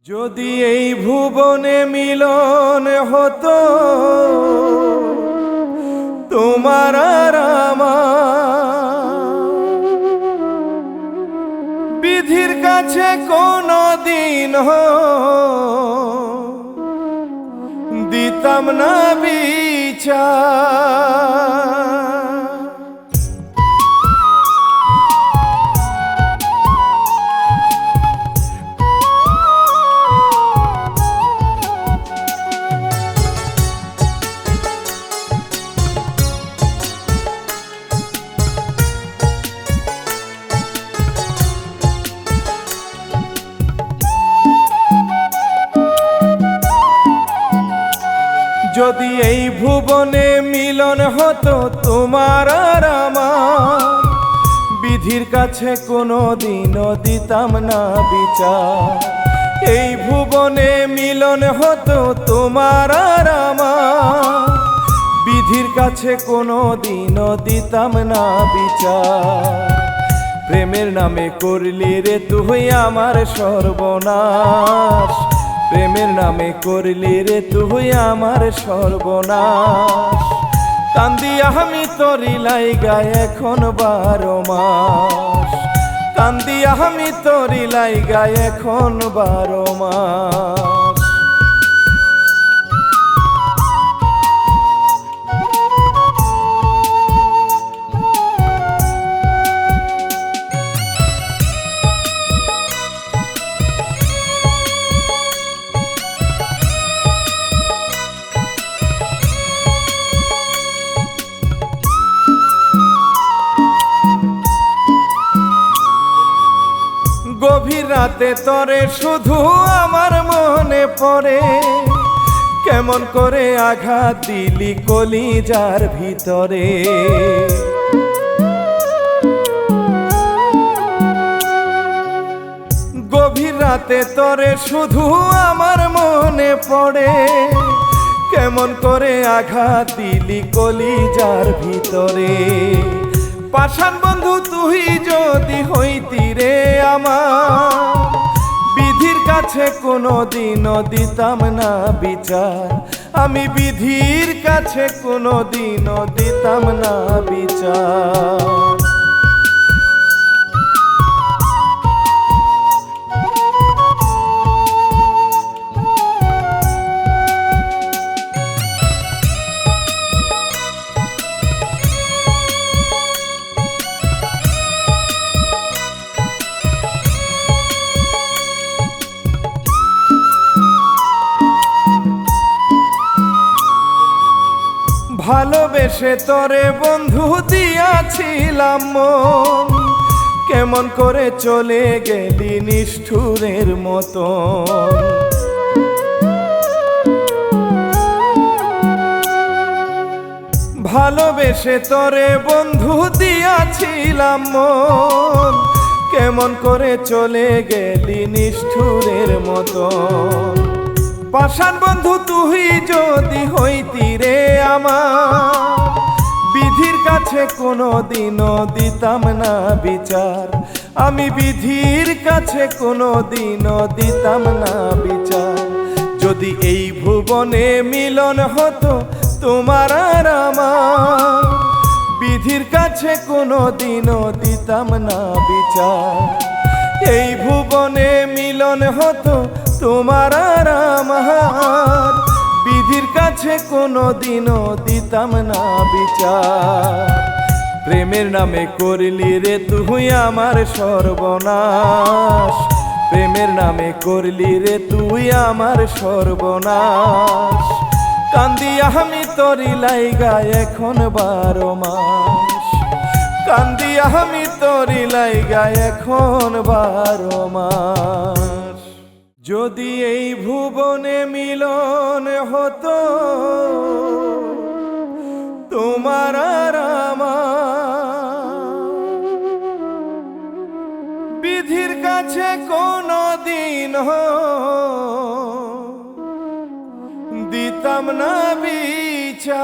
যদি এই ভুবনে মিলন হতো তোমার আর আমার, বিধির কাছে কোনো দিন দিতাম না বিচার। যদি এই ভুবনে মিলন হতো তোমার আর আমার, বিধির কাছে কোনো দিনও দিতাম না বিচার। এই ভুবনে মিলন হতো তোমার আর আমার, বিধির কাছে কোনো দিনও দিতাম না বিচার। প্রেমের নামে করলি রে তুই আমার সর্বনাশ, প্রেমের নামে করলি রে তুই আমার সর্বনাশ। কান্দি আমি তোরি লাইগা এখন 12 মাস, কান্দি আমি তোরি লাইগা এখন 12 মাস। গভীর রাতে তরে শুধু আমার মনে পড়ে, কেমন করে আঘাত দিলি কলিজার ভিতরে। গভীর রাতে তরে শুধু আমার মনে পড়ে, কেমন করে আঘাত দিলি কলিজার ভিতরে। পাষাণ বন্ধু তুই যদি হইতি রে আমার, বিধির কাছে কোনো দিনও দিতাম না বিচার। আমি বিধির কাছে কোনো দিনও দিতাম না বিচার। ভালোবেসে তরে বন্ধু দিয়াছিলাম মন, কেমন করে চলে গেলি নিষ্ঠুরের মতন। ভালোবেসে তরে বন্ধু দিয়াছিলাম মন, কেমন করে চলে গেলি নিষ্ঠুরের মতন। পাষাণ বন্ধু তুই যদি হইতি রে আমার, বিধির কাছে কোনো দিনও দিতাম না বিচার। আমি বিধির কাছে কোনো দিনও দিতাম না বিচার। যদি এই ভুবনে মিলন হতো তোমার আর আমার, বিধির কাছে কোনো দিনও দিতাম না বিচার। এই ভুবনে মিলন হতো তোমার আর আমার, বিধির কাছে কোনো দিনও দিতাম না বিচার। প্রেমের নামে করলি রে তুই আমার সর্বনাশ, প্রেমের নামে করলি রে তুই আমার সর্বনাশ। কান্দি আমি তোরি লাইগা এখন 12 মাস, কান্দি আমি তোরি লাইগা এখন 12 মাস। যদি এই ভুবনে মিলন হতো তোমার আর আমার, বিধির কাছে কোনো দিন দিতাম না বিচার।